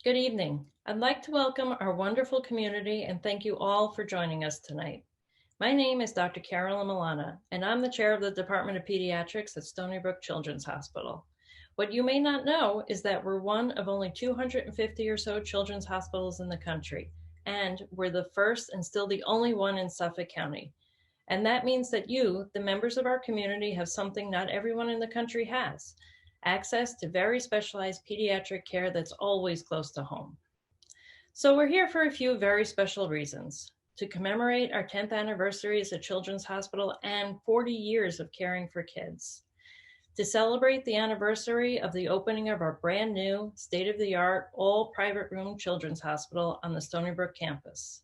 Good evening. I'd like to welcome our wonderful community and thank you all for joining us tonight. My name is Dr. Carolyn Milana, and I'm the chair of the Department of Pediatrics at Stony Brook Children's Hospital. What you may not know is that we're one of only 250 or so children's hospitals in the country, and we're the first and still the only one in Suffolk County. And that means that you, the members of our community, have something not everyone in the country has: access to very specialized pediatric care that's always close to home. So we're here for a few very special reasons: to commemorate our 10th anniversary as a children's hospital and 40 years of caring for kids, to celebrate the anniversary of the opening of our brand new state-of-the-art all private room children's hospital on the Stony Brook campus,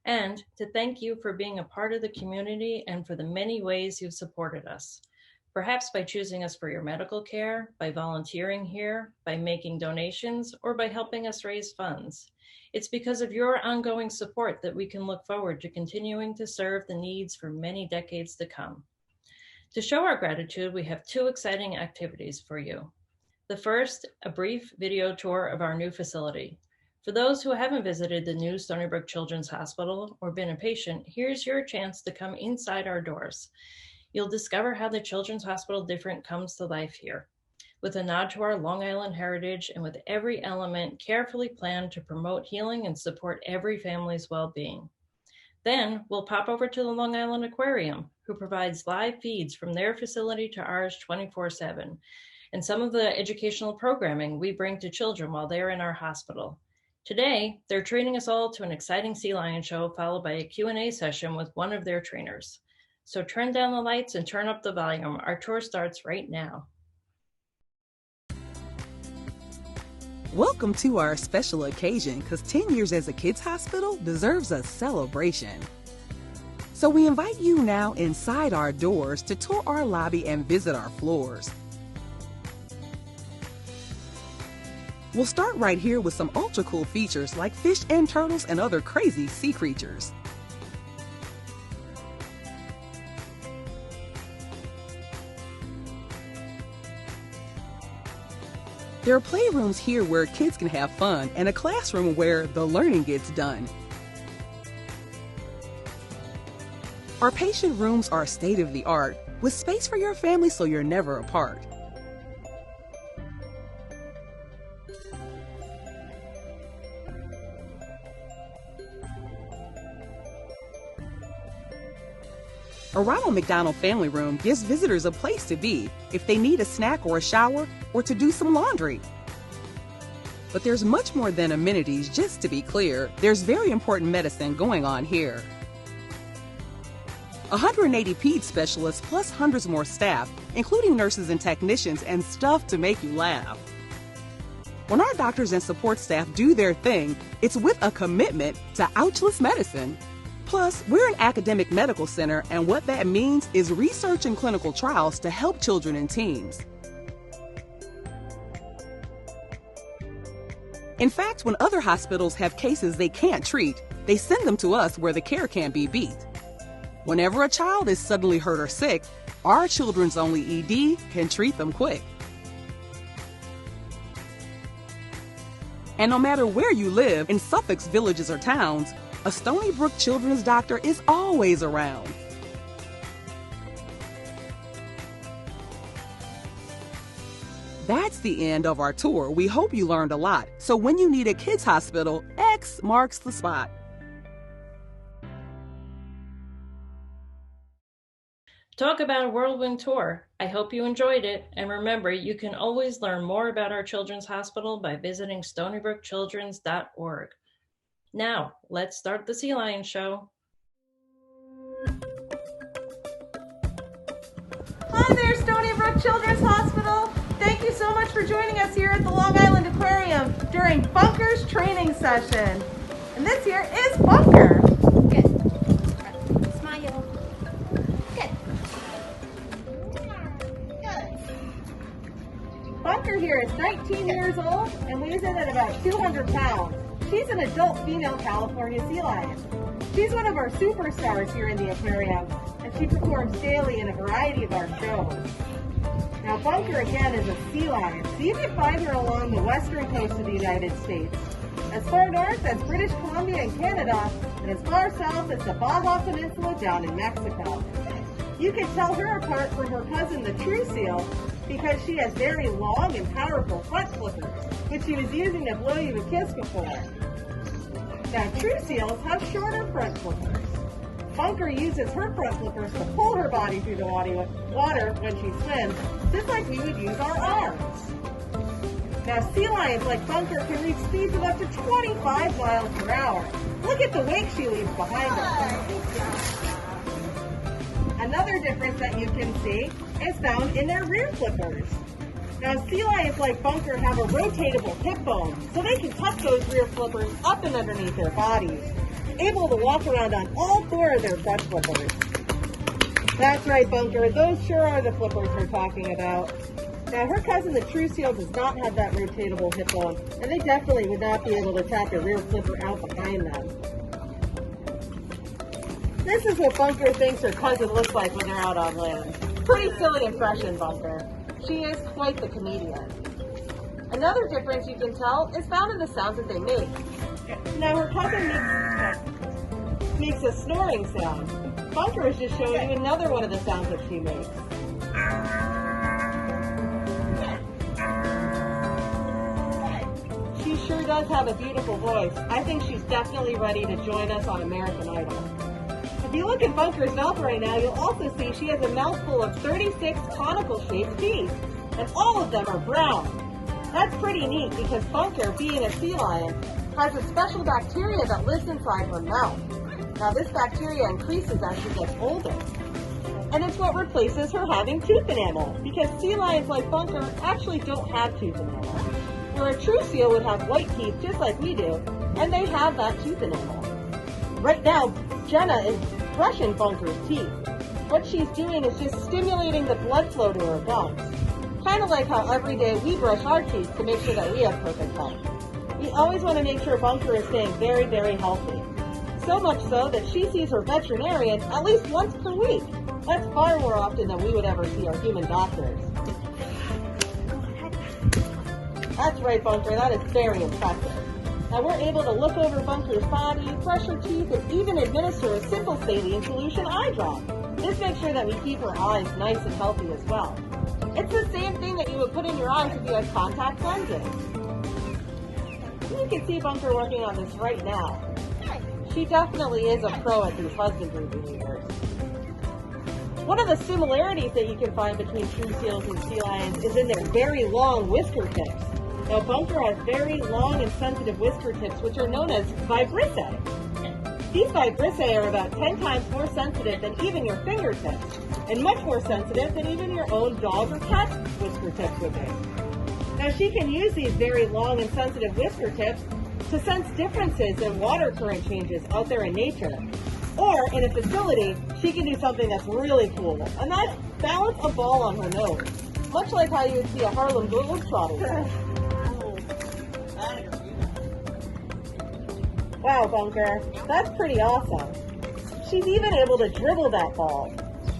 and to thank you for being a part of the community and for the many ways you've supported us. Perhaps by choosing us for your medical care, by volunteering here, by making donations, or by helping us raise funds. It's because of your ongoing support that we can look forward to continuing to serve the needs for many decades to come. To show our gratitude, we have two exciting activities for you. The first, a brief video tour of our new facility. For those who haven't visited the new Stony Brook Children's Hospital or been a patient, here's your chance to come inside our doors. You'll discover how the Children's Hospital Different comes to life here, with a nod to our Long Island heritage and with every element carefully planned to promote healing and support every family's well-being. Then we'll pop over to the Long Island Aquarium, who provides live feeds from their facility to ours 24/7, and some of the educational programming we bring to children while they're in our hospital. Today, they're treating us all to an exciting sea lion show, followed by a Q&A session with one of their trainers. So turn down the lights and turn up the volume. Our tour starts right now. Welcome to our special occasion, because 10 years as a kids hospital deserves a celebration. So we invite you now inside our doors to tour our lobby and visit our floors. We'll start right here with some ultra cool features like fish and turtles and other crazy sea creatures. There are playrooms here where kids can have fun and a classroom where the learning gets done. Our patient rooms are state-of-the-art with space for your family so you're never apart. A Ronald McDonald Family Room gives visitors a place to be if they need a snack or a shower or to do some laundry. But there's much more than amenities, just to be clear. There's very important medicine going on here. 180 peds specialists plus hundreds more staff, including nurses and technicians, and stuff to make you laugh. When our doctors and support staff do their thing, it's with a commitment to ouchless medicine. Plus, we're an academic medical center, and what that means is research and clinical trials to help children and teens. In fact, when other hospitals have cases they can't treat, they send them to us where the care can't be beat. Whenever a child is suddenly hurt or sick, our Children's Only ED can treat them quick. And no matter where you live, in Suffolk's villages or towns, a Stony Brook children's doctor is always around. That's the end of our tour. We hope you learned a lot. So when you need a kids hospital, X marks the spot. Talk about a whirlwind tour. I hope you enjoyed it. And remember, you can always learn more about our children's hospital by visiting stonybrookchildrens.org. Now, let's start the Sea Lion Show. Hi there, Stony Brook Children's Hospital. Thank you so much for joining us here at the Long Island Aquarium during Bunker's training session. And this here is Bunker. Good. Smile. Good. Good. Bunker here is 19 years old and weighs in at about 200 pounds. She's an adult female California sea lion. She's one of our superstars here in the aquarium, and she performs daily in a variety of our shows. Now Bunker again is a sea lion, so you can find her along the western coast of the United States. As far north as British Columbia and Canada, and as far south as the Baja Peninsula down in Mexico. You can tell her apart from her cousin the true seal because she has very long and powerful front flippers, which she was using to blow you a kiss before. Now true seals have shorter front flippers. Bunker uses her front flippers to pull her body through the water when she swims, just like we would use our arms. Now sea lions like Bunker can reach speeds of up to 25 miles per hour. Look at the wake she leaves behind her. Another difference that you can see is found in their rear flippers. Now sea lions like Bunker have a rotatable hip bone, so they can tuck those rear flippers up and underneath their bodies, able to walk around on all four of their front flippers. That's right, Bunker, those sure are the flippers we're talking about. Now her cousin the true seal does not have that rotatable hip bone, and they definitely would not be able to tap their rear flipper out behind them. This is what Bunker thinks her cousin looks like when they're out on land. Pretty silly impression, Bunker. She is quite the comedian. Another difference you can tell is found in the sounds that they make. Now her cousin makes a snoring sound. Bunker is just showing you another one of the sounds that she makes. She sure does have a beautiful voice. I think she's definitely ready to join us on American Idol. If you look at Bunker's mouth right now, you'll also see she has a mouthful of 36 conical shaped teeth, and all of them are brown. That's pretty neat because Bunker, being a sea lion, has a special bacteria that lives inside her mouth. Now this bacteria increases as she gets older. And it's what replaces her having tooth enamel, because sea lions like Bunker actually don't have tooth enamel. Where a true seal would have white teeth just like we do, and they have that tooth enamel. Right now, Jenna is brushing Bunker's teeth. What she's doing is just stimulating the blood flow to her gums. Kind of like how every day we brush our teeth to make sure that we have perfect health. We always want to make sure Bunker is staying very, very healthy. So much so that she sees her veterinarian at least once per week. That's far more often than we would ever see our human doctors. That's right, Bunker, that is very impressive. Now we're able to look over Bunker's body, brush her teeth, and even administer a simple saline solution eye drop. This makes sure that we keep her eyes nice and healthy as well. It's the same thing that you would put in your eyes if you had contact lenses. You can see Bunker working on this right now. She definitely is a pro at these husbandry behaviors. One of the similarities that you can find between true seals and sea lions is in their very long whisker tips. Now Bunker has very long and sensitive whisker tips, which are known as vibrissae. These vibrissae are about 10 times more sensitive than even your fingertips, and much more sensitive than even your own dog or cat whisker tips would be. Now she can use these very long and sensitive whisker tips to sense differences in water current changes out there in nature. Or in a facility, she can do something that's really cool, and that's balance a ball on her nose, much like how you would see a Harlem Globetrotter. Wow, Bunker, that's pretty awesome. She's even able to dribble that ball,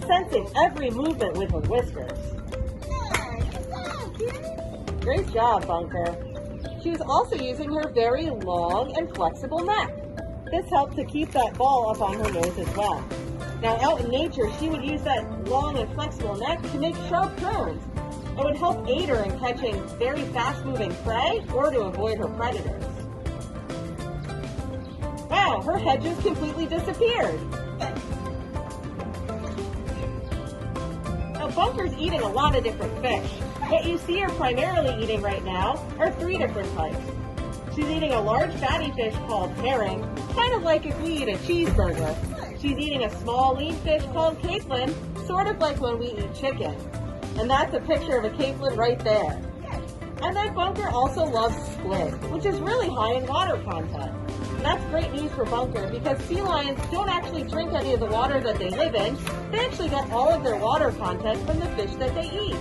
sensing every movement with her whiskers. Great job, Bunker. She was also using her very long and flexible neck. This helped to keep that ball up on her nose as well. Now out in nature, she would use that long and flexible neck to make sharp turns. It would help aid her in catching very fast-moving prey or to avoid her predators. Wow, her head just completely disappeared. Now Bunker's eating a lot of different fish. What you see her primarily eating right now are 3 different types. She's eating a large fatty fish called herring, kind of like if we eat a cheeseburger. She's eating a small lean fish called capelin, sort of like when we eat chicken. And that's a picture of a capelin right there. And then Bunker also loves squid, which is really high in water content. And that's great news for Bunker because sea lions don't actually drink any of the water that they live in. They actually get all of their water content from the fish that they eat.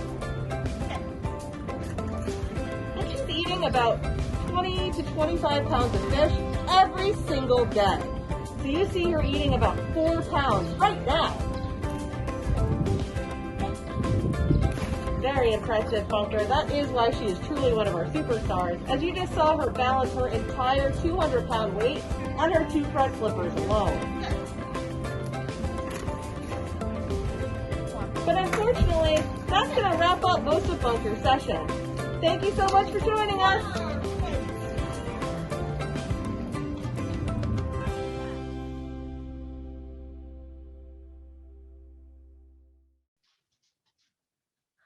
And she's eating about 20 to 25 pounds of fish every single day. So you see her eating about 4 pounds right now. Very impressive, Bunker. That is why she is truly one of our superstars, as you just saw her balance her entire 200-pound weight on her 2 front flippers alone. But unfortunately, that's going to wrap up most of Bunker's session. Thank you so much for joining us.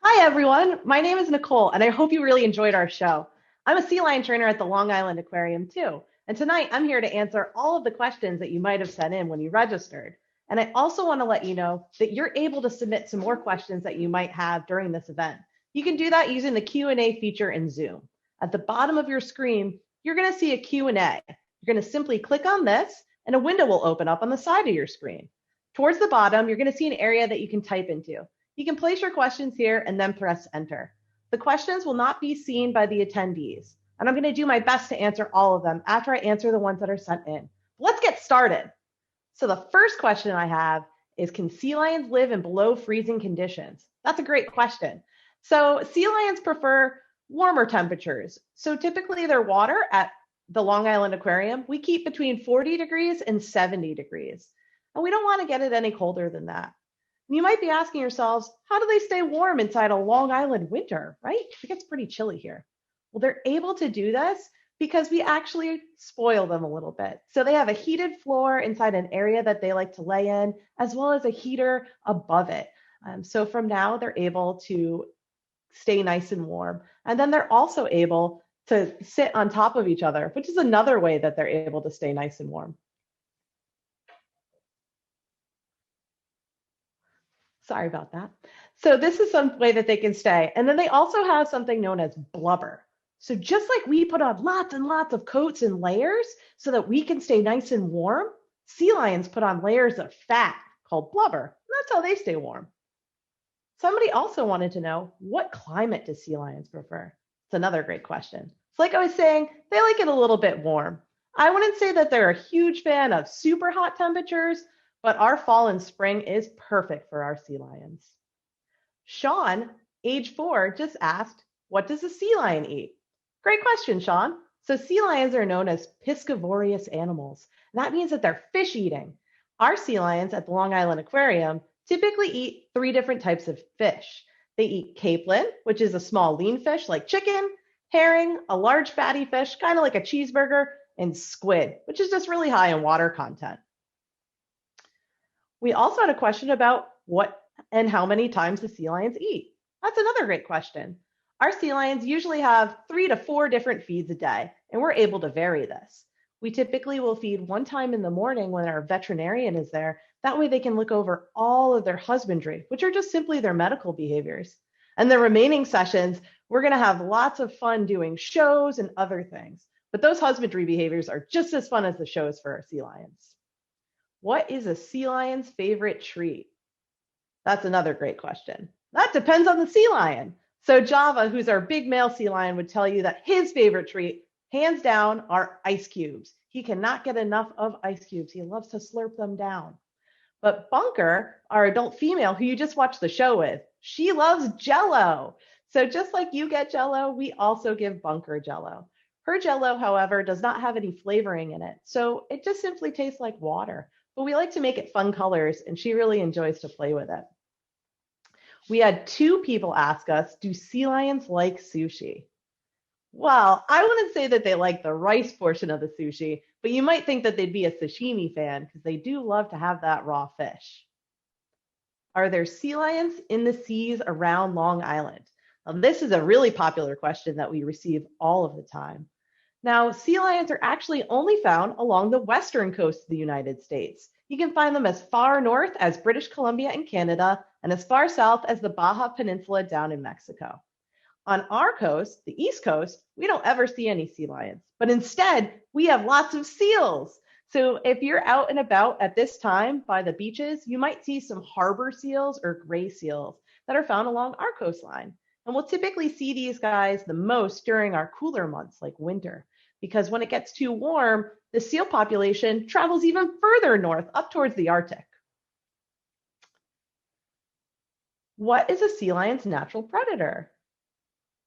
Hi everyone, my name is Nicole and I hope you really enjoyed our show. I'm a sea lion trainer at the Long Island Aquarium too, and tonight I'm here to answer all of the questions that you might have sent in when you registered. And I also want to let you know that you're able to submit some more questions that you might have during this event. You can do that using the Q&A feature in Zoom. At the bottom of your screen, you're going to see a Q&A. You're going to simply click on this and a window will open up on the side of your screen. Towards the bottom, you're going to see an area that you can type into. You can place your questions here and then press enter. The questions will not be seen by the attendees, and I'm going to do my best to answer all of them after I answer the ones that are sent in. Let's get started. So the first question I have is, can sea lions live in below freezing conditions? That's a great question. So sea lions prefer warmer temperatures. So typically their water at the Long Island Aquarium, we keep between 40 degrees and 70 degrees. And we don't want to get it any colder than that. You might be asking yourselves, how do they stay warm inside a Long Island winter, right? It gets pretty chilly here. Well, they're able to do this because we actually spoil them a little bit. So they have a heated floor inside an area that they like to lay in, as well as a heater above it. So from now, they're able to stay nice and warm. And then they're also able to sit on top of each other, which is another way that they're able to stay nice and warm. Sorry about that. So this is some way that they can stay. And then they also have something known as blubber. So just like we put on lots and lots of coats and layers so that we can stay nice and warm, sea lions put on layers of fat called blubber. And that's how they stay warm. Somebody also wanted to know, what climate do sea lions prefer? It's another great question. So like I was saying, they like it a little bit warm. I wouldn't say that they're a huge fan of super hot temperatures, but our fall and spring is perfect for our sea lions. Sean, age 4, just asked, what does a sea lion eat? Great question, Sean. So sea lions are known as piscivorous animals. That means that they're fish eating. Our sea lions at the Long Island Aquarium typically eat 3 different types of fish. They eat capelin, which is a small lean fish like chicken, herring, a large fatty fish, kind of like a cheeseburger, and squid, which is just really high in water content. We also had a question about what and how many times the sea lions eat. That's another great question. Our sea lions usually have 3 to 4 different feeds a day, and we're able to vary this. We typically will feed 1 time in the morning when our veterinarian is there. That way they can look over all of their husbandry, which are just simply their medical behaviors. And the remaining sessions, we're going to have lots of fun doing shows and other things. But those husbandry behaviors are just as fun as the shows for our sea lions. What is a sea lion's favorite treat? That's another great question. That depends on the sea lion. So Java, who's our big male sea lion, would tell you that his favorite treat, hands down, are ice cubes. He cannot get enough of ice cubes. He loves to slurp them down. But Bunker, our adult female, who you just watched the show with, she loves Jell-O. So just like you get Jell-O, we also give Bunker Jell-O. Her Jell-O, however, does not have any flavoring in it. So it just simply tastes like water. But we like to make it fun colors, and she really enjoys to play with it. We had 2 people ask us, do sea lions like sushi? Well, I wouldn't say that they like the rice portion of the sushi, but you might think that they'd be a sashimi fan because they do love to have that raw fish. Are there sea lions in the seas around Long Island? Now, this is a really popular question that we receive all of the time. Now, sea lions are actually only found along the western coast of the United States. You can find them as far north as British Columbia and Canada, and as far south as the Baja Peninsula down in Mexico. On our coast, the East Coast, we don't ever see any sea lions, but instead we have lots of seals. So if you're out and about at this time by the beaches, you might see some harbor seals or gray seals that are found along our coastline. And we'll typically see these guys the most during our cooler months like winter, because when it gets too warm, the seal population travels even further north up towards the Arctic. What is a sea lion's natural predator?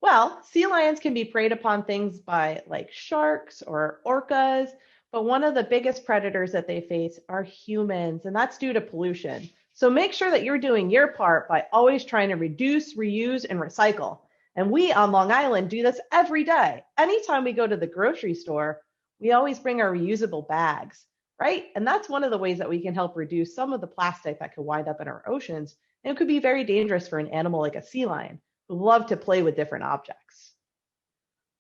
Well, sea lions can be preyed upon things by like sharks or orcas, but one of the biggest predators that they face are humans, and that's due to pollution. So make sure that you're doing your part by always trying to reduce, reuse, and recycle. And we on Long Island do this every day. Anytime we go to the grocery store, we always bring our reusable bags, right? And that's one of the ways that we can help reduce some of the plastic that could wind up in our oceans. And it could be very dangerous for an animal like a sea lion who love to play with different objects.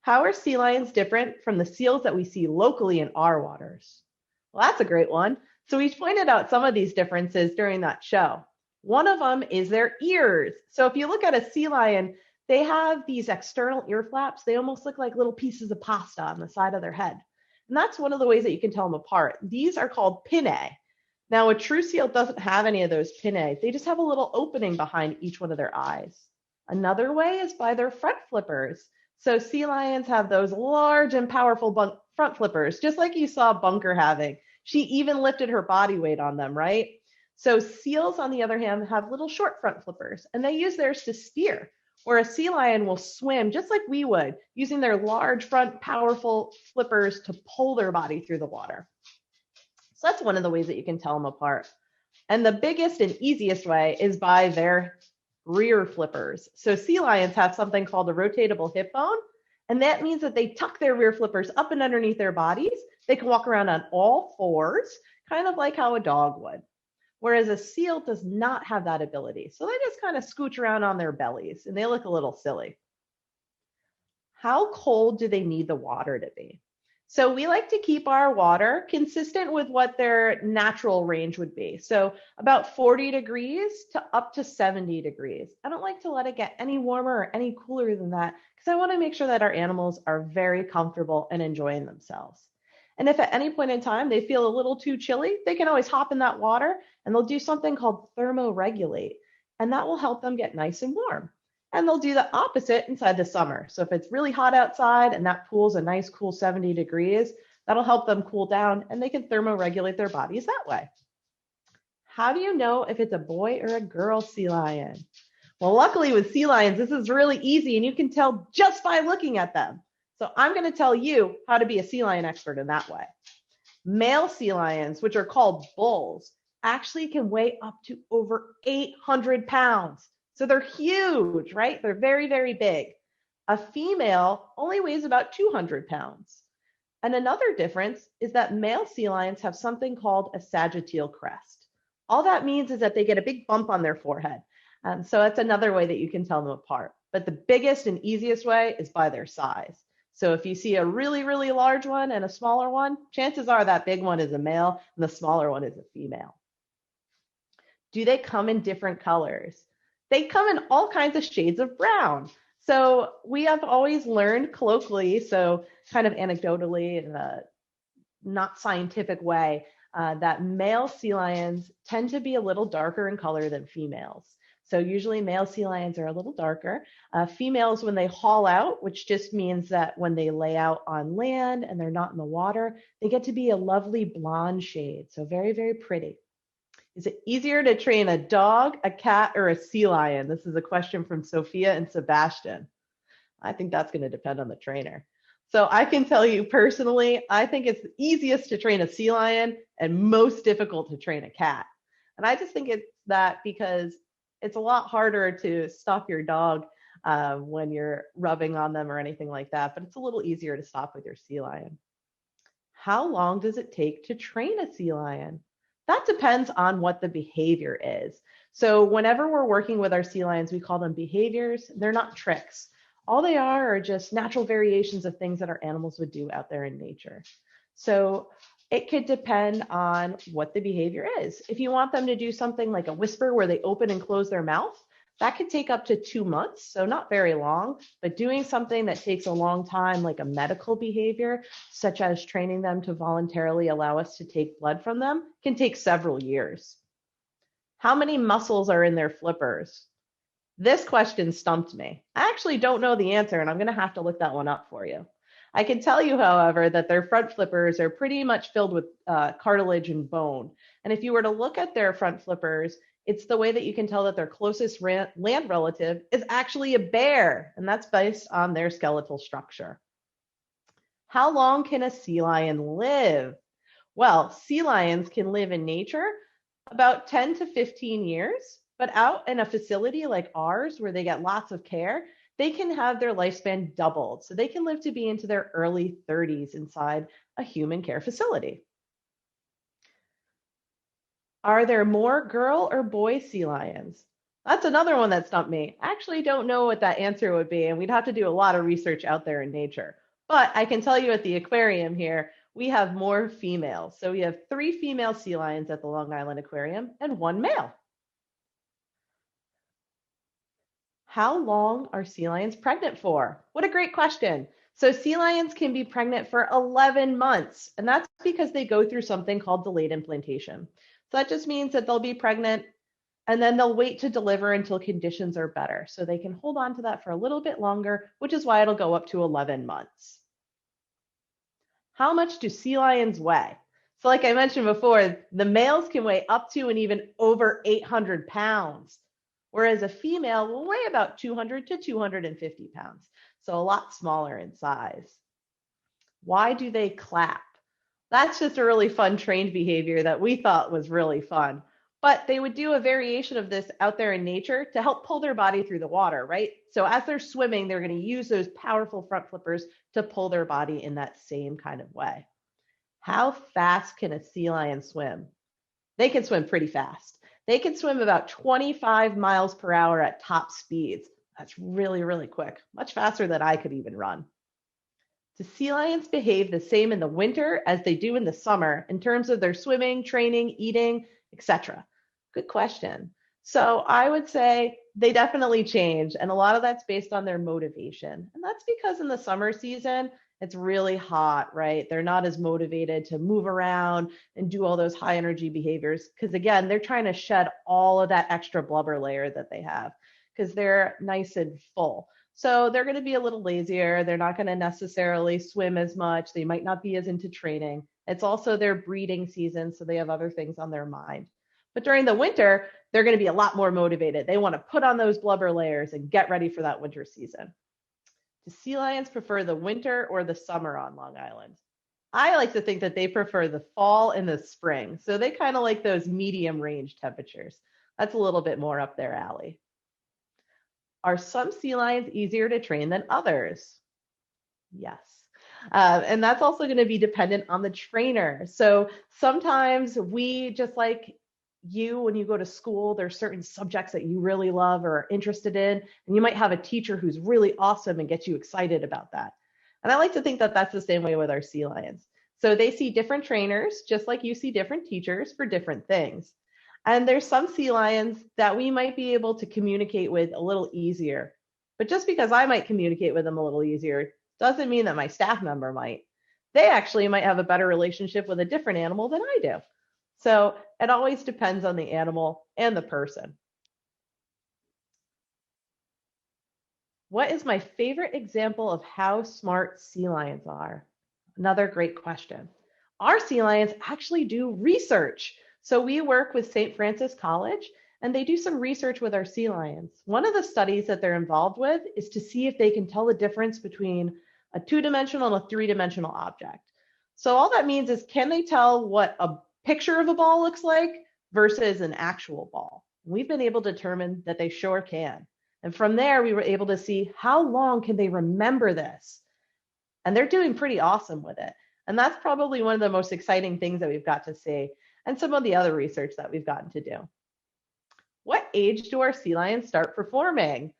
How are sea lions different from the seals that we see locally in our waters? Well, that's a great one. So we pointed out some of these differences during that show. One of them is their ears. So if you look at a sea lion, they have these external ear flaps. They almost look like little pieces of pasta on the side of their head. And that's one of the ways that you can tell them apart. These are called pinnae. Now, a true seal doesn't have any of those pinnae. They just have a little opening behind each one of their eyes. Another way is by their front flippers. So sea lions have those large and powerful front flippers, just like you saw Bunker having. She even lifted her body weight on them, right? So seals, on the other hand, have little short front flippers, and they use theirs to steer, where a sea lion will swim just like we would, using their large front powerful flippers to pull their body through the water. So that's one of the ways that you can tell them apart. And the biggest and easiest way is by their rear flippers. So sea lions have something called a rotatable hip bone, and that means that they tuck their rear flippers up and underneath their bodies. They can walk around on all fours, kind of like how a dog would. Whereas a seal does not have that ability. So they just kind of scooch around on their bellies, and they look a little silly. How cold do they need the water to be? So we like to keep our water consistent with what their natural range would be. So about 40 degrees to up to 70 degrees. I don't like to let it get any warmer or any cooler than that because I want to make sure that our animals are very comfortable and enjoying themselves. And if at any point in time they feel a little too chilly, they can always hop in that water and they'll do something called thermoregulate. And that will help them get nice and warm. And they'll do the opposite inside the summer. So if it's really hot outside and that pool's a nice cool 70 degrees, that'll help them cool down and they can thermoregulate their bodies that way. How do you know if it's a boy or a girl sea lion? Well, luckily with sea lions, this is really easy and you can tell just by looking at them. So I'm going to tell you how to be a sea lion expert in that way. Male sea lions, which are called bulls, actually can weigh up to over 800 pounds. So they're huge, right? They're very, very big. A female only weighs about 200 pounds. And another difference is that male sea lions have something called a sagittal crest. All that means is that they get a big bump on their forehead. So that's another way that you can tell them apart. But the biggest and easiest way is by their size. So if you see a really, really large one and a smaller one, chances are that big one is a male and the smaller one is a female. Do they come in different colors? They come in all kinds of shades of brown. So we have always learned colloquially, so kind of anecdotally in a not scientific way, that male sea lions tend to be a little darker in color than females. So usually male sea lions are a little darker. Females, when they haul out, which just means that when they lay out on land and they're not in the water, they get to be a lovely blonde shade. So very, very pretty. Is it easier to train a dog, a cat, or a sea lion? This is a question from Sophia and Sebastian. I think that's going to depend on the trainer. So I can tell you personally, I think it's easiest to train a sea lion and most difficult to train a cat. And I just think it's that because it's a lot harder to stop your dog when you're rubbing on them or anything like that, but it's a little easier to stop with your sea lion. How long does it take to train a sea lion? That depends on what the behavior is. So whenever we're working with our sea lions, we call them behaviors. They're not tricks. All they are just natural variations of things that our animals would do out there in nature. So it could depend on what the behavior is. If you want them to do something like a whisper where they open and close their mouth, that could take up to 2 months, so not very long, but doing something that takes a long time, like a medical behavior, such as training them to voluntarily allow us to take blood from them, can take several years. How many muscles are in their flippers? This question stumped me. I actually don't know the answer, and I'm going to have to look that one up for you. I can tell you, however, that their front flippers are pretty much filled with cartilage and bone. And if you were to look at their front flippers, It's the way that you can tell that their closest land relative is actually a bear, and that's based on their skeletal structure. How long can a sea lion live? Well, sea lions can live in nature about 10 to 15 years, but out in a facility like ours where they get lots of care, they can have their lifespan doubled. So they can live to be into their early 30s inside a human care facility. Are there more girl or boy sea lions? That's another one that stumped me. I actually don't know what that answer would be, and we'd have to do a lot of research out there in nature. But I can tell you at the aquarium here, we have more females. So we have 3 female sea lions at the Long Island Aquarium and 1 male. How long are sea lions pregnant for? What a great question. So sea lions can be pregnant for 11 months, and that's because they go through something called delayed implantation. So that just means that they'll be pregnant and then they'll wait to deliver until conditions are better. So they can hold on to that for a little bit longer, which is why it'll go up to 11 months. How much do sea lions weigh? So like I mentioned before, the males can weigh up to and even over 800 pounds, whereas a female will weigh about 200 to 250 pounds. So a lot smaller in size. Why do they clap? That's just a really fun trained behavior that we thought was really fun. But they would do a variation of this out there in nature to help pull their body through the water, right? So as they're swimming, they're going to use those powerful front flippers to pull their body in that same kind of way. How fast can a sea lion swim? They can swim pretty fast. They can swim about 25 miles per hour at top speeds. That's really, really quick, much faster than I could even run. Do sea lions behave the same in the winter as they do in the summer in terms of their swimming, training, eating, etc.? Good question. So I would say they definitely change, and a lot of that's based on their motivation. And that's because in the summer season, it's really hot, right? They're not as motivated to move around and do all those high energy behaviors because, again, they're trying to shed all of that extra blubber layer that they have because they're nice and full. So they're going to be a little lazier. They're not going to necessarily swim as much. They might not be as into training. It's also their breeding season, so they have other things on their mind. But during the winter, they're going to be a lot more motivated. They want to put on those blubber layers and get ready for that winter season. Do sea lions prefer the winter or the summer on Long Island? I like to think that they prefer the fall and the spring. So they kind of like those medium range temperatures. That's a little bit more up their alley. Are some sea lions easier to train than others? Yes. And that's also going to be dependent on the trainer. So sometimes we, just like you, when you go to school, there's certain subjects that you really love or are interested in, and you might have a teacher who's really awesome and gets you excited about that. And I like to think that that's the same way with our sea lions. So they see different trainers, just like you see different teachers for different things. And there's some sea lions that we might be able to communicate with a little easier. But just because I might communicate with them a little easier doesn't mean that my staff member might. They actually might have a better relationship with a different animal than I do. So it always depends on the animal and the person. What is my favorite example of how smart sea lions are? Another great question. Our sea lions actually do research. So we work with St. Francis College, and they do some research with our sea lions. One of the studies that they're involved with is to see if they can tell the difference between a 2-dimensional and a 3-dimensional object. So all that means is, can they tell what a picture of a ball looks like versus an actual ball? We've been able to determine that they sure can. And from there, we were able to see how long can they remember this? And they're doing pretty awesome with it. And that's probably one of the most exciting things that we've got to see, and some of the other research that we've gotten to do. What age do our sea lions start performing?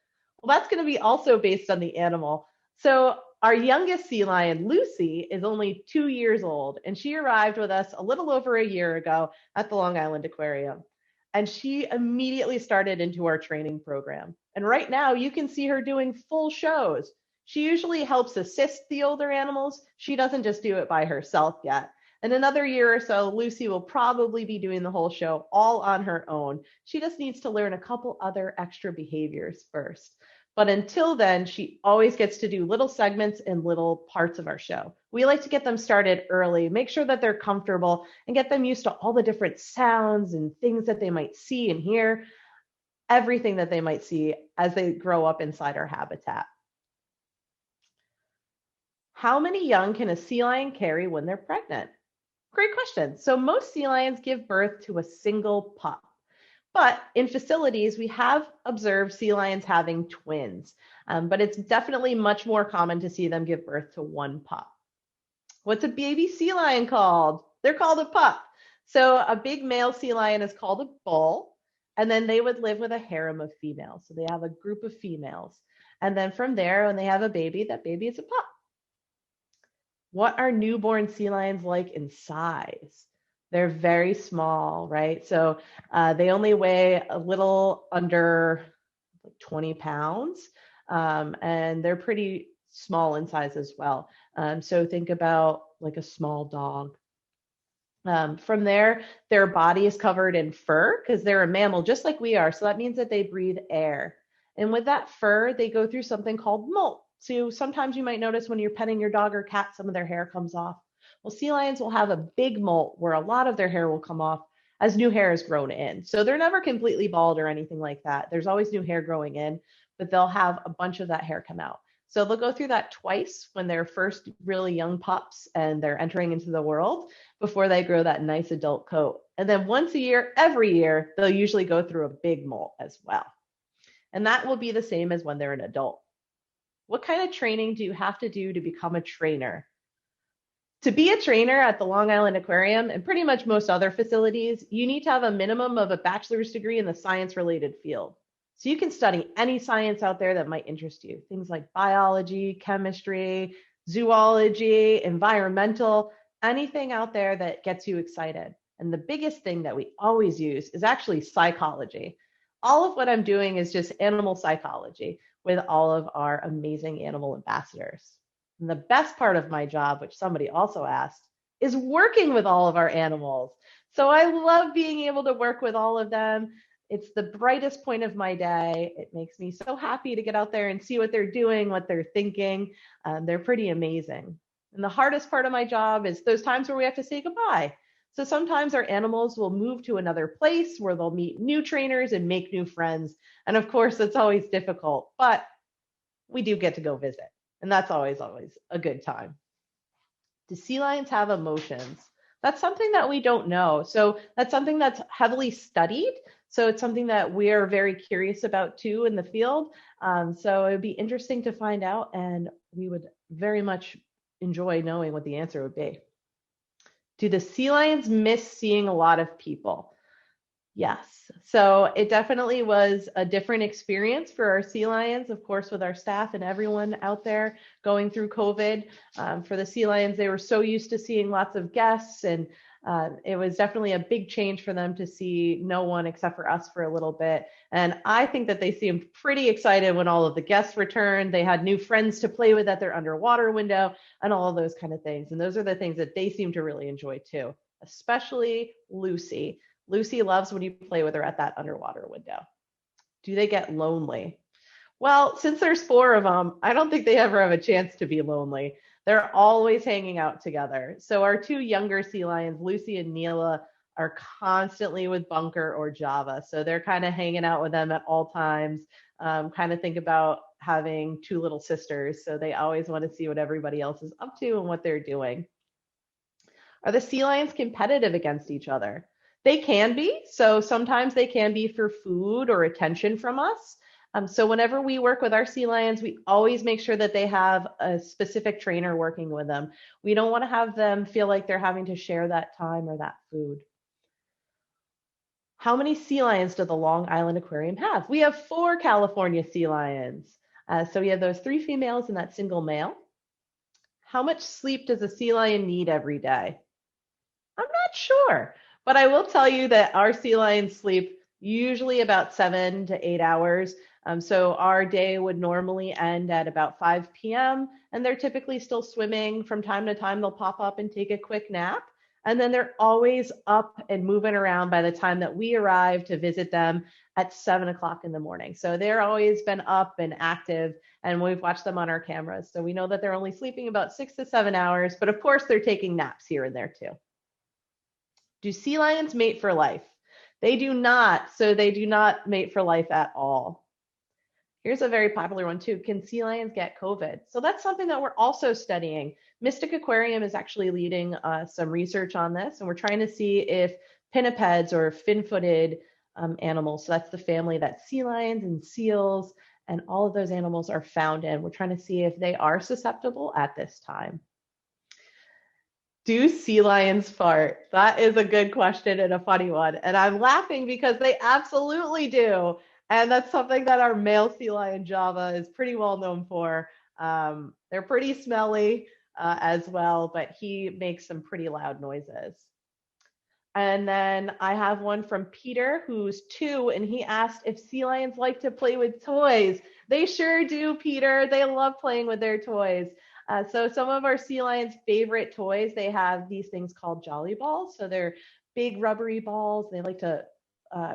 Well, that's going to be also based on the animal. So our youngest sea lion, Lucy, is only 2 years old, and she arrived with us a little over a year ago at the Long Island Aquarium. And she immediately started into our training program. And right now you can see her doing full shows. She usually helps assist the older animals. She doesn't just do it by herself yet. In another year or so, Lucy will probably be doing the whole show all on her own. She just needs to learn a couple other extra behaviors first. But until then, she always gets to do little segments and little parts of our show. We like to get them started early, make sure that they're comfortable, and get them used to all the different sounds and things that they might see and hear, everything that they might see as they grow up inside our habitat. How many young can a sea lion carry when they're pregnant? Great question. So most sea lions give birth to a single pup. But in facilities, we have observed sea lions having twins, but it's definitely much more common to see them give birth to one pup. What's a baby sea lion called? They're called a pup. So a big male sea lion is called a bull, and then they would live with a harem of females. So they have a group of females. And then from there, when they have a baby, that baby is a pup. What are newborn sea lions like in size? They're very small, right? So they only weigh a little under 20 pounds, and they're pretty small in size as well. So think about like a small dog. From there, their body is covered in fur because they're a mammal just like we are. So that means that they breathe air. And with that fur, they go through something called molt. So sometimes you might notice when you're petting your dog or cat, some of their hair comes off. Well, sea lions will have a big molt where a lot of their hair will come off as new hair is grown in. So they're never completely bald or anything like that. There's always new hair growing in, but they'll have a bunch of that hair come out. So they'll go through that twice when they're first really young pups and they're entering into the world before they grow that nice adult coat. And then once a year, every year, they'll usually go through a big molt as well. And that will be the same as when they're an adult. What kind of training do you have to do to become a trainer? To be a trainer at the Long Island Aquarium and pretty much most other facilities, you need to have a minimum of a bachelor's degree in the science-related field. So you can study any science out there that might interest you. Things like biology, chemistry, zoology, environmental, anything out there that gets you excited. And the biggest thing that we always use is actually psychology. All of what I'm doing is just animal psychology with all of our amazing animal ambassadors. And the best part of my job, which somebody also asked, is working with all of our animals. So I love being able to work with all of them. It's the brightest point of my day. It makes me so happy to get out there and see what they're doing, what they're thinking. They're pretty amazing. And the hardest part of my job is those times where we have to say goodbye. So sometimes our animals will move to another place where they'll meet new trainers and make new friends. And of course, it's always difficult, but we do get to go visit. And that's always a good time. Do sea lions have emotions? That's something that we don't know. So that's something that's heavily studied. So it's something that we're very curious about too in the field. So it would be interesting to find out, and we would very much enjoy knowing what the answer would be. Do the sea lions miss seeing a lot of people? Yes. So it definitely was a different experience for our sea lions, of course, with our staff and everyone out there going through COVID. For the sea lions, they were so used to seeing lots of guests, and it was definitely a big change for them to see no one except for us for a little bit. And I think that they seemed pretty excited when all of the guests returned. They had new friends to play with at their underwater window and all of those kind of things. And those are the things that they seem to really enjoy too, especially Lucy. Lucy loves when you play with her at that underwater window. Do they get lonely? Well, since there's 4 of them, I don't think they ever have a chance to be lonely. They're always hanging out together. So our 2 younger sea lions, Lucy and Neila, are constantly with Bunker or Java. So they're kind of hanging out with them at all times. Kind of think about having 2 little sisters. So they always want to see what everybody else is up to and what they're doing. Are the sea lions competitive against each other? They can be. So sometimes they can be for food or attention from us. So whenever we work with our sea lions, we always make sure that they have a specific trainer working with them. We don't want to have them feel like they're having to share that time or that food. How many sea lions does the Long Island Aquarium have? We have 4 California sea lions. So we have those 3 females and that single male. How much sleep does a sea lion need every day? I'm not sure, but I will tell you that our sea lions sleep usually about 7 to 8 hours. So our day would normally end at about 5 p.m. and they're typically still swimming. From time to time, they'll pop up and take a quick nap. And then they're always up and moving around by the time that we arrive to visit them at 7 o'clock in the morning. So they're always been up and active, and we've watched them on our cameras. So we know that they're only sleeping about 6 to 7 hours, but of course they're taking naps here and there too. Do sea lions mate for life? They do not. So they do not mate for life at all. Here's a very popular one too. Can sea lions get COVID? So that's something that we're also studying. Mystic Aquarium is actually leading some research on this, and we're trying to see if pinnipeds or fin-footed animals, so that's the family that sea lions and seals and all of those animals are found in. We're trying to see if they are susceptible at this time. Do sea lions fart? That is a good question and a funny one. And I'm laughing because they absolutely do. And that's something that our male sea lion Java is pretty well known for. They're pretty smelly as well, but he makes some pretty loud noises. And then I have one from Peter, who's 2, and he asked if sea lions like to play with toys. They sure do, Peter. They love playing with their toys. So some of our sea lions' favorite toys, they have these things called jolly balls. So they're big rubbery balls. They like to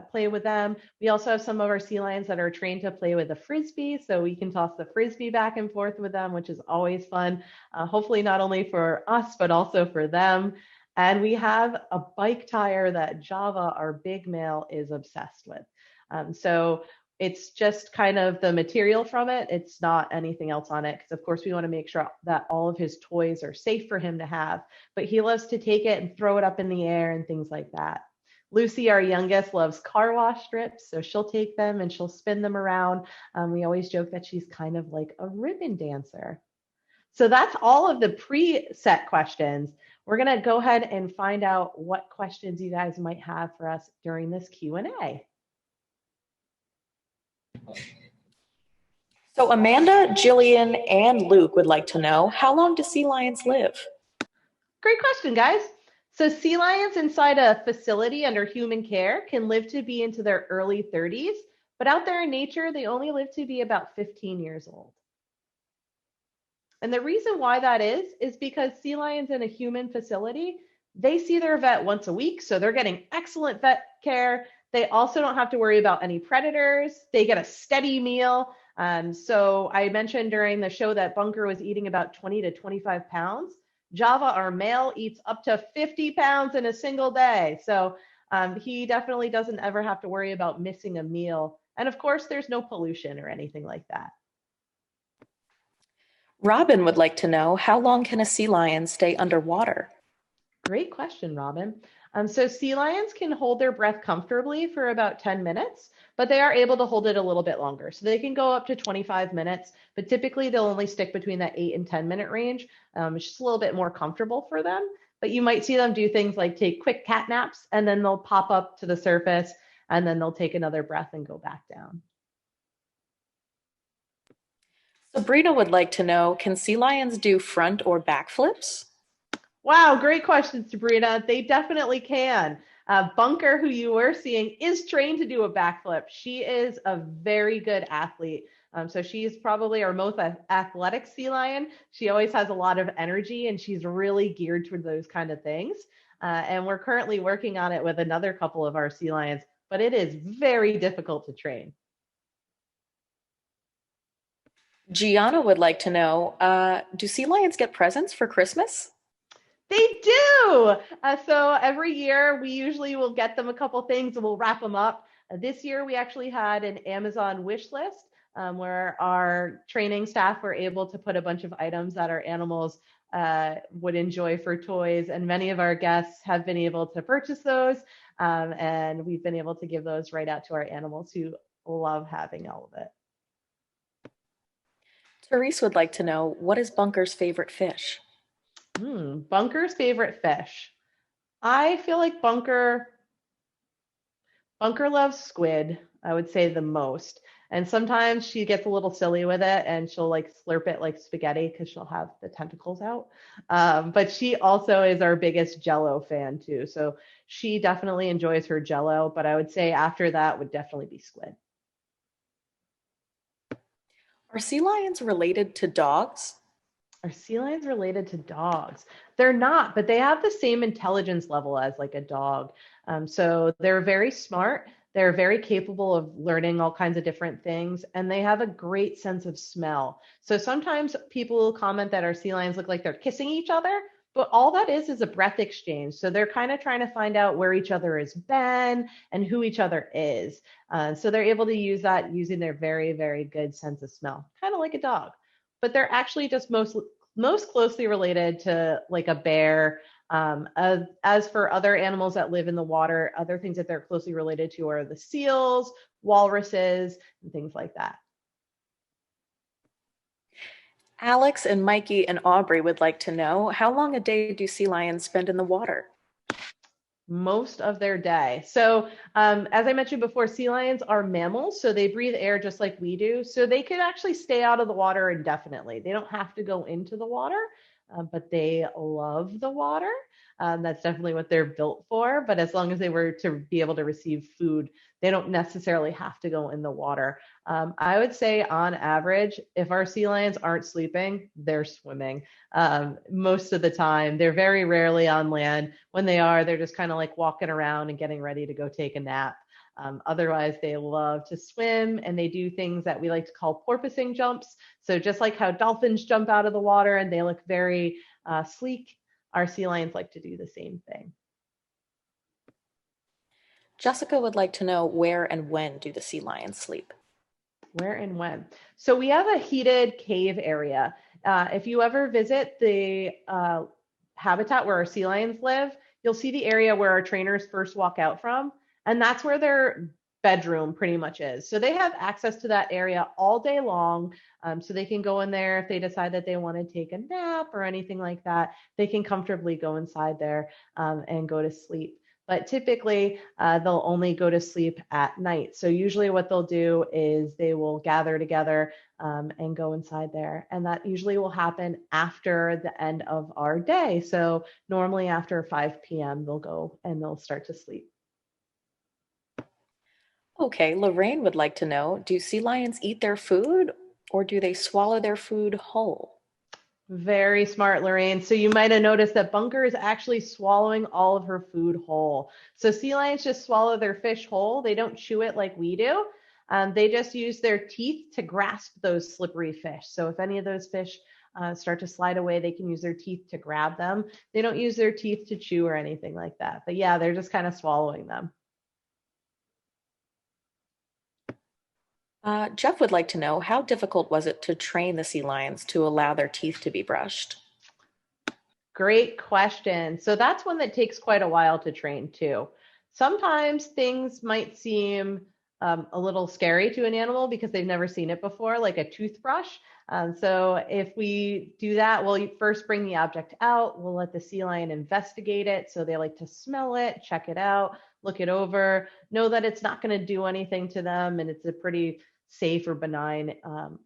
play with them. We also have some of our sea lions that are trained to play with a frisbee, so we can toss the frisbee back and forth with them, which is always fun, hopefully not only for us, but also for them. And we have a bike tire that Java, our big male, is obsessed with. So it's just kind of the material from it. It's not anything else on it, because of course we want to make sure that all of his toys are safe for him to have, but he loves to take it and throw it up in the air and things like that. Lucy, our youngest, loves car wash strips, so she'll take them and she'll spin them around. We always joke that she's kind of like a ribbon dancer. So that's all of the preset questions. We're going to go ahead and find out what questions you guys might have for us during this Q&A. So Amanda, Jillian, and Luke would like to know, how long do sea lions live? Great question, guys. So sea lions inside a facility under human care can live to be into their early 30s, but out there in nature, they only live to be about 15 years old. And the reason why that is because sea lions in a human facility, they see their vet once a week, so they're getting excellent vet care. They also don't have to worry about any predators. They get a steady meal. So I mentioned during the show that Bunker was eating about 20 to 25 pounds. Java, our male, eats up to 50 pounds in a single day. So he definitely doesn't ever have to worry about missing a meal. And of course, there's no pollution or anything like that. Robin would like to know, how long can a sea lion stay underwater? Great question, Robin. So sea lions can hold their breath comfortably for about 10 minutes, but they are able to hold it a little bit longer. So they can go up to 25 minutes, but typically they'll only stick between that 8 and 10 minute range. It's just a little bit more comfortable for them. But you might see them do things like take quick cat naps, and then they'll pop up to the surface, and then they'll take another breath and go back down. Sabrina would like to know, can sea lions do front or back flips? Wow, great question, Sabrina. They definitely can. Bunker, who you were seeing, is trained to do a backflip. She is a very good athlete. So she's probably our most athletic sea lion. She always has a lot of energy, and she's really geared toward those kind of things. And we're currently working on it with another couple of our sea lions, but it is very difficult to train. Gianna would like to know, do sea lions get presents for Christmas? They do. So every year we usually will get them a couple things and we'll wrap them up. This year we actually had an Amazon wish list where our training staff were able to put a bunch of items that our animals would enjoy for toys. And many of our guests have been able to purchase those. And we've been able to give those right out to our animals who love having all of it. Therese would like to know, what is Bunker's favorite fish? Bunker's favorite fish. I feel like Bunker loves squid, I would say the most. And sometimes she gets a little silly with it and she'll like slurp it like spaghetti because she'll have the tentacles out. But she also is our biggest Jell-O fan too. So she definitely enjoys her Jell-O, but I would say after that would definitely be squid. Are sea lions related to dogs? Are sea lions related to dogs? They're not, but they have the same intelligence level as like a dog. So they're very smart. They're very capable of learning all kinds of different things, and they have a great sense of smell. So sometimes people will comment that our sea lions look like they're kissing each other, but all that is a breath exchange. So they're kind of trying to find out where each other has been and who each other is. So they're able to use that using their very, very good sense of smell, kind of like a dog. But they're actually just most closely related to like a bear. As for other animals that live in the water, other things that they're closely related to are the seals, walruses, and things like that. Alex and Mikey and Aubrey would like to know, how long a day do sea lions spend in the water? Most of their day. So, as I mentioned before, sea lions are mammals, so they breathe air just like we do. So they could actually stay out of the water indefinitely. They don't have to go into the water, but they love the water. That's definitely what they're built for. But as long as they were to be able to receive food, they don't necessarily have to go in the water. I would say on average, if our sea lions aren't sleeping, they're swimming most of the time. They're very rarely on land. When they are, they're just kind of like walking around and getting ready to go take a nap. Otherwise, they love to swim, and they do things that we like to call porpoising jumps. So just like how dolphins jump out of the water and they look very sleek, our sea lions like to do the same thing. Jessica would like to know, where and when do the sea lions sleep? Where and when? So we have a heated cave area. If you ever visit the habitat where our sea lions live, you'll see the area where our trainers first walk out from, and that's where their bedroom pretty much is. So they have access to that area all day long. So they can go in there if they decide that they want to take a nap or anything like that. They can comfortably go inside there and go to sleep. But typically, they'll only go to sleep at night. So usually what they'll do is they will gather together and go inside there. And that usually will happen after the end of our day. So normally after 5 p.m., they'll go and they'll start to sleep. Okay, Lorraine would like to know, do sea lions eat their food or do they swallow their food whole? Very smart, Lorraine. So you might have noticed that Bunker is actually swallowing all of her food whole. So sea lions just swallow their fish whole. They don't chew it like we do. They just use their teeth to grasp those slippery fish. So if any of those fish start to slide away, they can use their teeth to grab them. They don't use their teeth to chew or anything like that. But yeah, they're just kind of swallowing them. Jeff would like to know, how difficult was it to train the sea lions to allow their teeth to be brushed? Great question. So that's one that takes quite a while to train too. Sometimes things might seem a little scary to an animal because they've never seen it before, like a toothbrush. So if we do that, we'll first bring the object out. We'll let the sea lion investigate it. So they like to smell it, check it out, look it over, know that it's not going to do anything to them, and it's a pretty safe or benign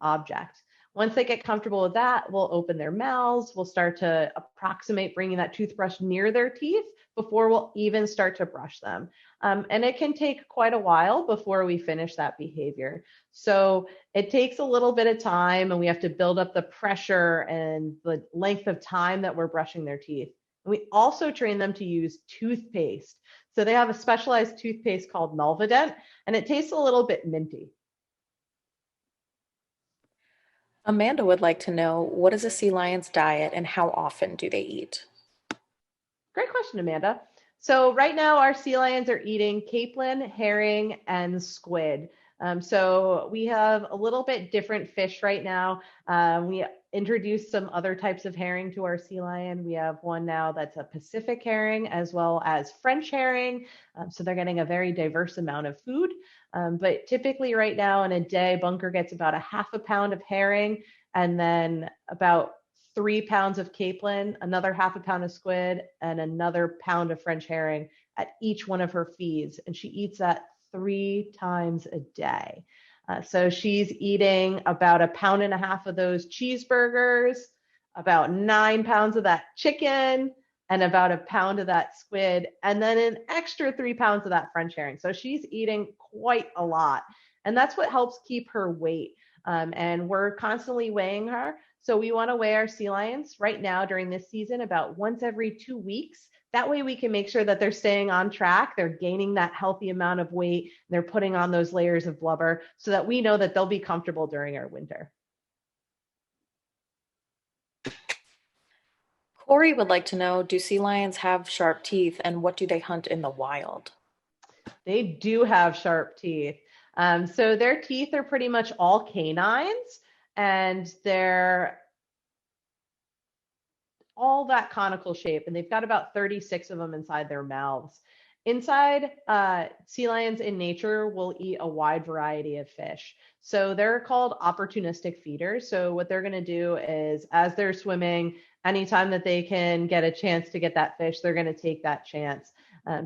object. Once they get comfortable with that, we'll open their mouths. We'll start to approximate bringing that toothbrush near their teeth before we'll even start to brush them. And it can take quite a while before we finish that behavior. So it takes a little bit of time, and we have to build up the pressure and the length of time that we're brushing their teeth. And we also train them to use toothpaste. So they have a specialized toothpaste called Nolvident, and it tastes a little bit minty. Amanda would like to know, what is a sea lion's diet and how often do they eat? Great question, Amanda. So right now our sea lions are eating capelin, herring, and squid. So we have a little bit different fish right now. We introduced some other types of herring to our sea lion. We have one now that's a Pacific herring as well as French herring. So they're getting a very diverse amount of food. But typically right now in a day, Bunker gets about a half a pound of herring and then about 3 pounds of capelin, another half a pound of squid, and another pound of French herring at each one of her feeds. And she eats that 3 times a day. So she's eating about 1.5 pounds of those cheeseburgers, about 9 pounds of that chicken, and about 1 pound of that squid, and then an extra 3 pounds of that French herring. So she's eating quite a lot. And that's what helps keep her weight. And we're constantly weighing her. So we want to weigh our sea lions right now during this season about once every 2 weeks. That way we can make sure that they're staying on track, they're gaining that healthy amount of weight, and they're putting on those layers of blubber so that we know that they'll be comfortable during our winter. Corey would like to know, do sea lions have sharp teeth and what do they hunt in the wild? They do have sharp teeth. So their teeth are pretty much all canines, and they're all that conical shape, and they've got about 36 of them inside their mouths. Inside, sea lions in nature will eat a wide variety of fish. So they're called opportunistic feeders. So what they're going to do is, as they're swimming, anytime that they can get a chance to get that fish, they're going to take that chance.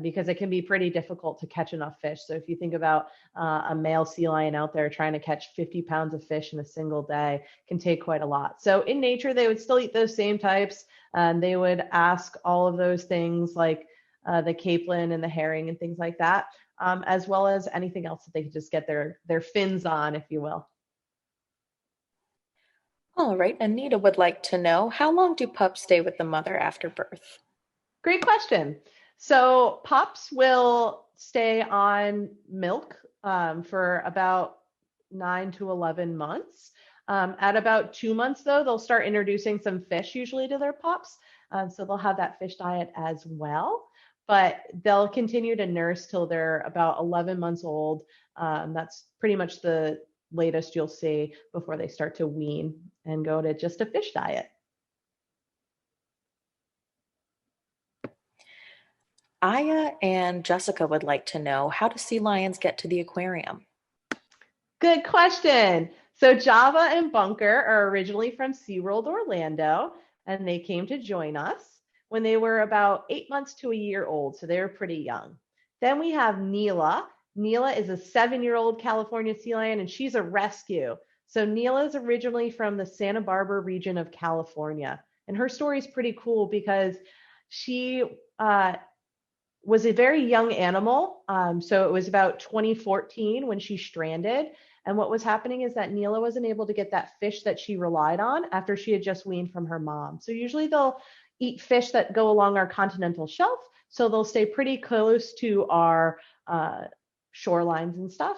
Because it can be pretty difficult to catch enough fish. So if you think about a male sea lion out there trying to catch 50 pounds of fish in a single day, can take quite a lot. So in nature, they would still eat those same types. They would ask all of those things like the capelin and the herring and things like that, as well as anything else that they could just get their fins on, if you will. All right, Anita would like to know, how long do pups stay with the mother after birth? Great question. So pups will stay on milk for about 9 to 11 months. At about 2 months, though, they'll start introducing some fish usually to their pups. So they'll have that fish diet as well. But they'll continue to nurse till they're about 11 months old. That's pretty much the latest you'll see before they start to wean and go to just a fish diet. Aya and Jessica would like to know, how do sea lions get to the aquarium? Good question. So Java and Bunker are originally from SeaWorld Orlando, and they came to join us when they were about 8 months to a year old. So they were pretty young. Then we have Neila. Neila is a 7-year-old California sea lion, and she's a rescue. So Neila is originally from the Santa Barbara region of California. And her story is pretty cool because she was a very young animal. So it was about 2014 when she stranded. And what was happening is that Neila wasn't able to get that fish that she relied on after she had just weaned from her mom. So usually they'll eat fish that go along our continental shelf. So they'll stay pretty close to our shorelines and stuff.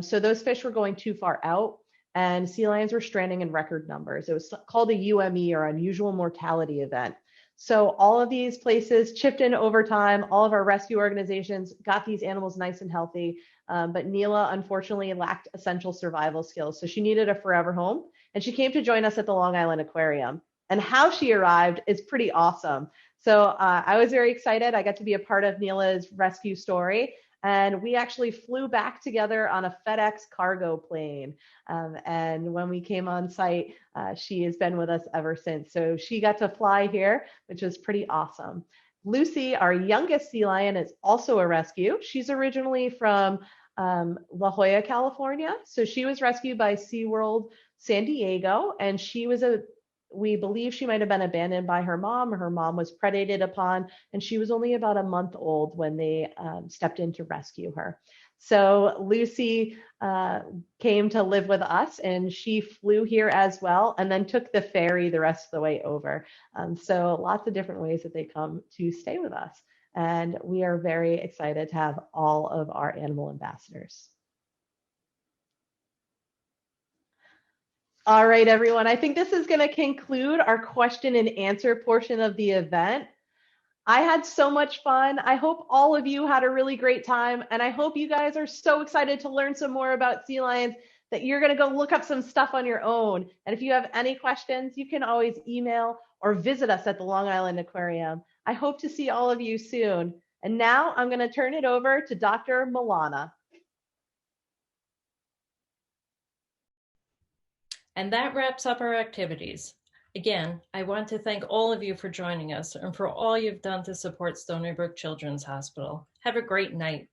So those fish were going too far out, and sea lions were stranding in record numbers. It was called a UME, or unusual mortality event. So all of these places chipped in over time. All of our rescue organizations got these animals nice and healthy. But Neila, unfortunately, lacked essential survival skills. So she needed a forever home. And she came to join us at the Long Island Aquarium. And how she arrived is pretty awesome. So I was very excited. I got to be a part of Neila's rescue story. And we actually flew back together on a FedEx cargo plane. And when we came on site, she has been with us ever since. So she got to fly here, which was pretty awesome. Lucy, our youngest sea lion, is also a rescue. She's originally from La Jolla, California. So she was rescued by SeaWorld San Diego, and we believe she might have been abandoned by her mom. Her mom was predated upon, and she was only about a month old when they stepped in to rescue her. So Lucy came to live with us, and she flew here as well, and then took the ferry the rest of the way over. So lots of different ways that they come to stay with us. And we are very excited to have all of our animal ambassadors. All right, everyone. I think this is going to conclude our question and answer portion of the event. I had so much fun. I hope all of you had a really great time. And I hope you guys are so excited to learn some more about sea lions that you're going to go look up some stuff on your own. And if you have any questions, you can always email or visit us at the Long Island Aquarium. I hope to see all of you soon. And now I'm going to turn it over to Dr. Milana. And that wraps up our activities. Again, I want to thank all of you for joining us and for all you've done to support Stony Brook Children's Hospital. Have a great night.